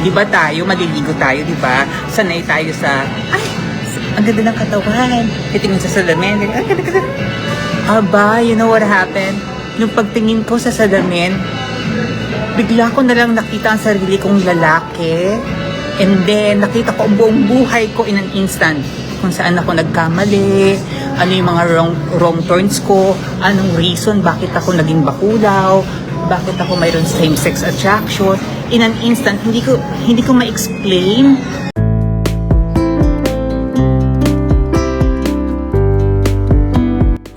Di ba tayo, maliligo tayo, di ba? Sanay tayo sa, ay, ang ganda ng katawan. Titingin sa salamin. Ang ganda. Aba, you know what happened? Nung pagtingin ko sa salamin, bigla ko na lang nakita ang sarili kong lalaki. And then, nakita ko ang buong buhay ko in an instant. Kung saan ako nagkamali, ano yung mga wrong turns ko, anong reason, bakit ako naging bakulaw, bakit ako mayroon same-sex attraction. In an instant, hindi ko ma-explain.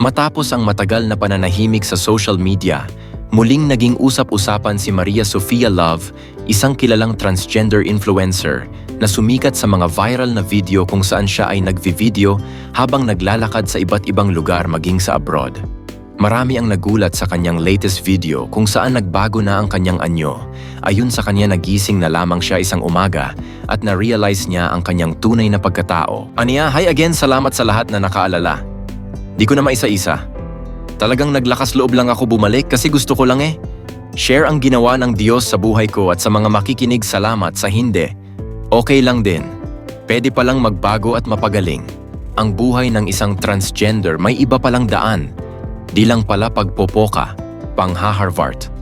Matapos ang matagal na pananahimik sa social media, muling naging usap-usapan si Maria Sofia Love, isang kilalang transgender influencer na sumikat sa mga viral na video kung saan siya ay nagvi-video habang naglalakad sa iba't ibang lugar maging sa abroad. Marami ang nagulat sa kanyang latest video kung saan nagbago na ang kanyang anyo. Ayon sa kanya, nagising na lamang siya isang umaga at na-realize niya ang kanyang tunay na pagkatao. Aniya, hi again, salamat sa lahat na nakaalala. Di ko na maisa-isa. Talagang naglakas loob lang ako bumalik kasi gusto ko lang share ang ginawa ng Diyos sa buhay ko, at sa mga makikinig, salamat. Sa hindi, okay lang din. Pwede palang magbago at mapagaling. Ang buhay ng isang transgender may iba palang daan. Di lang pala pagpopoka, pangha-Harvard,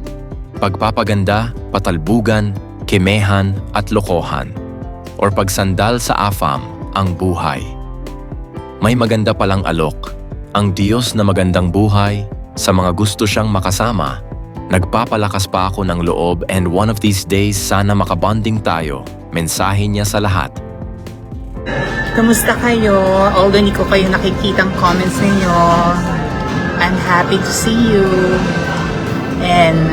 pagpapaganda, patalbugan, kemehan at lokohan, or pagsandal sa afam ang buhay. May maganda palang alok. Ang Diyos na magandang buhay, sa mga gusto siyang makasama. Nagpapalakas pa ako ng loob, and one of these days sana makabonding tayo. Mensahe niya sa lahat. Kamusta kayo? Although hindi ko kayo nakikitang comments ninyo, I'm happy to see you. And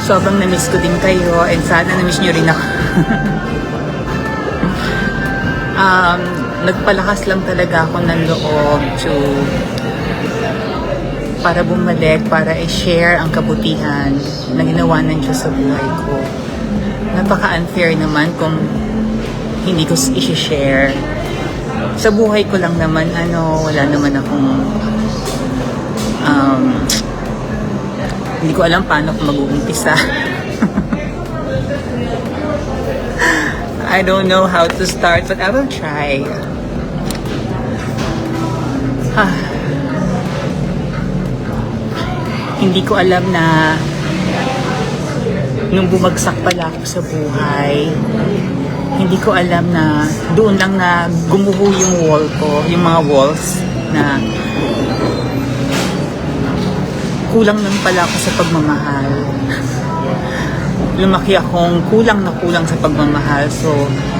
sobrang na-miss ko din kayo, and sana na-miss nyo rin ako. Nagpalakas lang talaga ako ng loob para bumalik, para i-share ang kabutihan na ginawa ng Diyos sa buhay ko. Napaka-unfair naman kung hindi ko i-share. Sa buhay ko lang naman, wala naman akong hindi ko alam paano ko mag-uumpisa. I don't know how to start, but I will try. Hindi ko alam na nung bumagsak pala ako sa buhay, hindi ko alam na doon lang na gumuho yung wall ko, yung mga walls, na kulang lang pala ako sa pagmamahal. Lumaki akong kulang na kulang sa pagmamahal. So,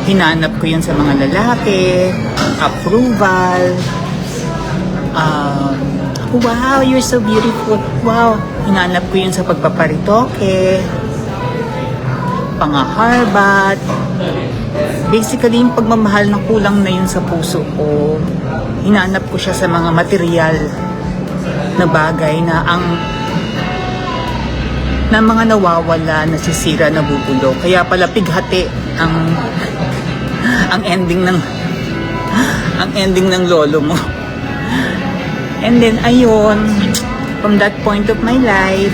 hinanap ko yun sa mga lalaki, approval, wow, you're so beautiful. Wow, hinanap ko yun sa pagpaparitoke, pangaharbat. Basically, yung pagmamahal na kulang na yun sa puso ko, hinanap ko siya sa mga material na bagay na mga nawawala, nasisira, nabubulok. Kaya pala pighati ang ending ng lolo mo. And then ayun, from that point of my life,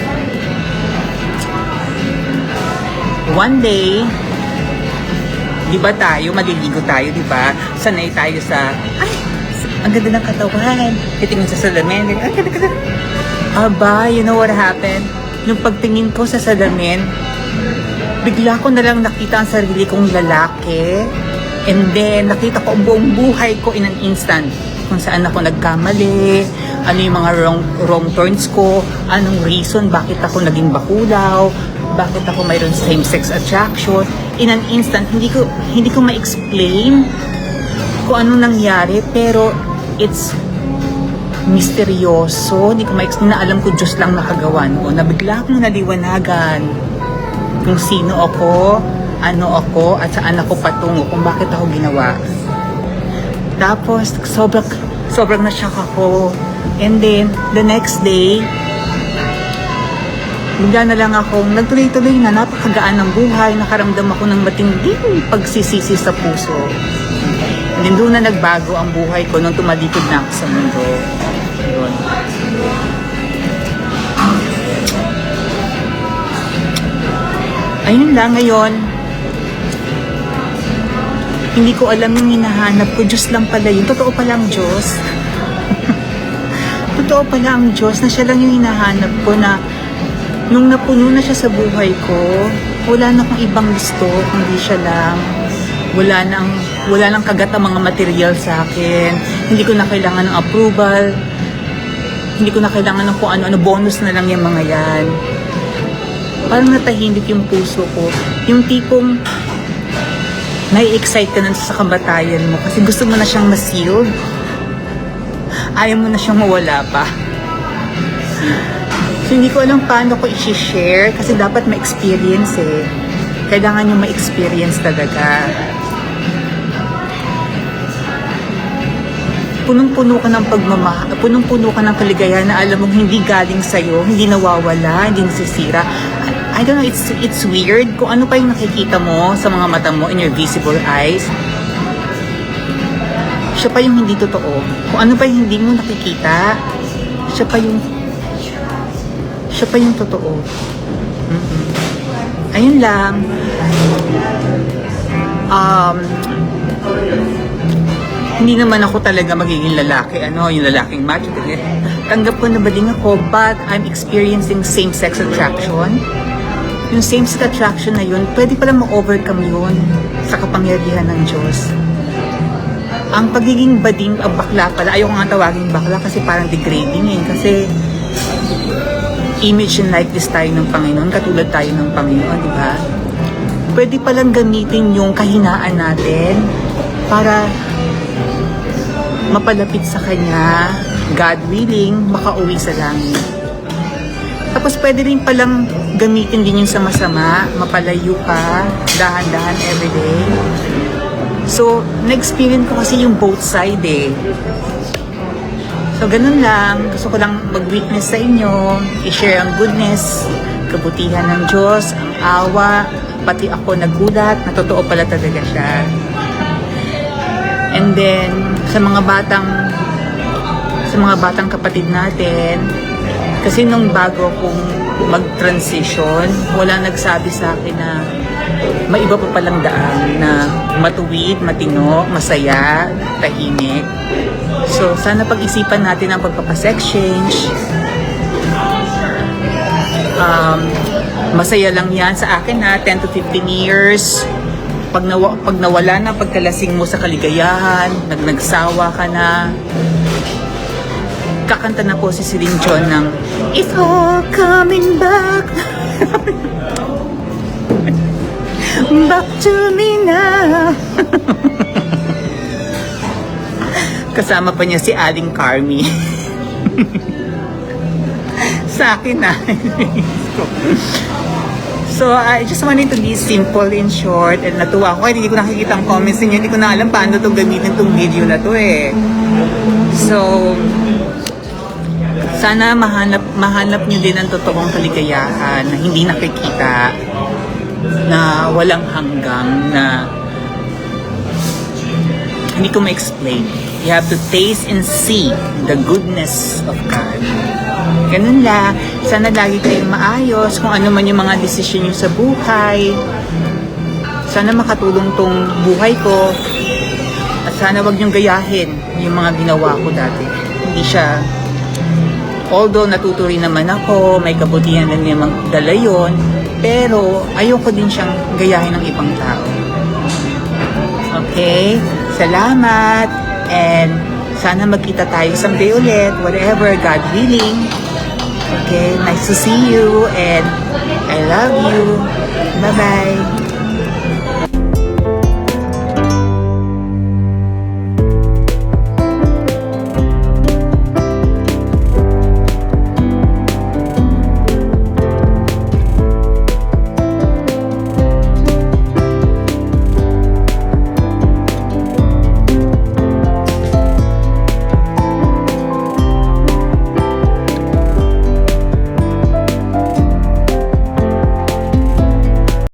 one day, di ba tayo, maliligo tayo, di ba? Sanay tayo sa, ay, ang ganda ng katawan. Titingin sa salamin. Ang ganda. Aba, you know what happened? Nung pagtingin ko sa salamin, bigla ko na lang nakita ang sarili kong lalaki. And then, nakita ko ang buong buhay ko in an instant. Kung saan ako nagkamali, ano yung mga wrong turns ko, anong reason, bakit ako naging bakulaw, bakit ako mayroon same-sex attraction. In an instant, hindi ko ma-explain kung anong nangyari, pero it's misteryoso. Hindi ko ma-explain, na alam ko Diyos lang nakagawa noon. Nabigla akong naliwanagan kung sino ako, ano ako, at saan ako patungo, kung bakit ako ginawa. Tapos, sobrang na-shock ako. And then, the next day, bigla na lang akong nagtuloy-tuloy na, napakagaan ng buhay, nakaramdam ako ng matinding pagsisisi sa puso. And then, doon na nagbago ang buhay ko nung tumalikod na ako sa mundo. Yun. Ayun lang ngayon. Hindi ko alam yung hinahanap ko. Diyos lang pala yun. Totoo pala ang Diyos. Totoo pala ang Diyos na siya lang yung hinahanap ko, na nung napuno na siya sa buhay ko, wala na akong ibang gusto, kundi siya lang. Wala nang kagat ang mga material sa akin. Hindi ko na kailangan ng approval. Hindi ko na kailangan ng kung ano-ano, bonus na lang yung mga yan. Parang natahimik yung puso ko. Yung tipong nai-excite ka na sa kamatayan mo kasi gusto mo na siyang ma-seal. Ayaw mo na siyang mawala pa. So, hindi ko alam paano ko i-share kasi dapat ma-experience eh. Kailangan yung ma-experience talaga. Punong-puno ka ng pagmamahal, punong-puno ka ng kaligayahan na alam mong hindi galing sa'yo, hindi nawawala, hindi nasisira. I don't know, it's weird kung ano pa yung nakikita mo sa mga mata mo in your visible eyes. Siya pa yung hindi totoo. Kung ano pa yung hindi mo nakikita, siya pa yung totoo. Ayun lang. Hindi naman ako talaga magiging lalaki, yung lalaking macho. Tanggap ko na bading ako, but I'm experiencing same-sex attraction. Yung same-sex attraction na yun, pwede pala ma-overcome yun sa kapangyarihan ng Diyos. Ang pagiging bading, bakla pala, ayaw ko nga tawagin bakla kasi parang degrading eh. Kasi image and likeness tayo ng Panginoon, katulad tayo ng Panginoon, di ba? Pwede palang gamitin yung kahinaan natin para mapalapit sa Kanya, God willing, makauwi sa langit. Tapos pwede rin palang gamitin din yung sa masama, mapalayo ka, dahan-dahan everyday. So, na-experience ko kasi yung both side eh. So, ganun lang. Gusto ko lang mag-witness sa inyo, i-share ang goodness, kabutihan ng Diyos, ang awa, pati ako nagulat, na totoo pala talaga siya. And then, sa mga batang kapatid natin, kasi nung bago akong mag-transition, wala nagsabi sa akin na may iba pa palang daan na matuwid, matino, masaya, tahimik. So, sana pag-isipan natin ang pagpapasex change. Masaya lang yan sa akin na 10 to 15 years. Pag nawala na pagkalasing mo sa kaligayahan, nagsawa ka na, kakanta na po si Celine Dion ng It's all coming back. Back to me now. Kasama pa niya si Aling Carmi. Sa akin na. So, I just wanted to be simple and short, and natuwa ako. Hindi ko nakikita ang comments niyo. Hindi ko na alam paano itong gamitin itong video na to eh. So, sana mahanap niyo din ang totoong kaligayahan na hindi nakikita, na walang hanggang, na hindi ko ma-explain. You have to taste and see the goodness of God. Ganun lang. Sana lagi kayong maayos kung ano man yung mga desisyon nyo sa buhay. Sana makatulong tong buhay ko. At sana wag nyong gayahin yung mga ginawa ko dati. Hindi siya, although natuto rin naman ako, may kabutihan na namang dala yun, pero ayoko din siyang gayahin ng ibang tao. Okay? Salamat! And sana magkita tayo someday ulit, whatever, God willing. Okay, nice to see you and I love you. Bye-bye.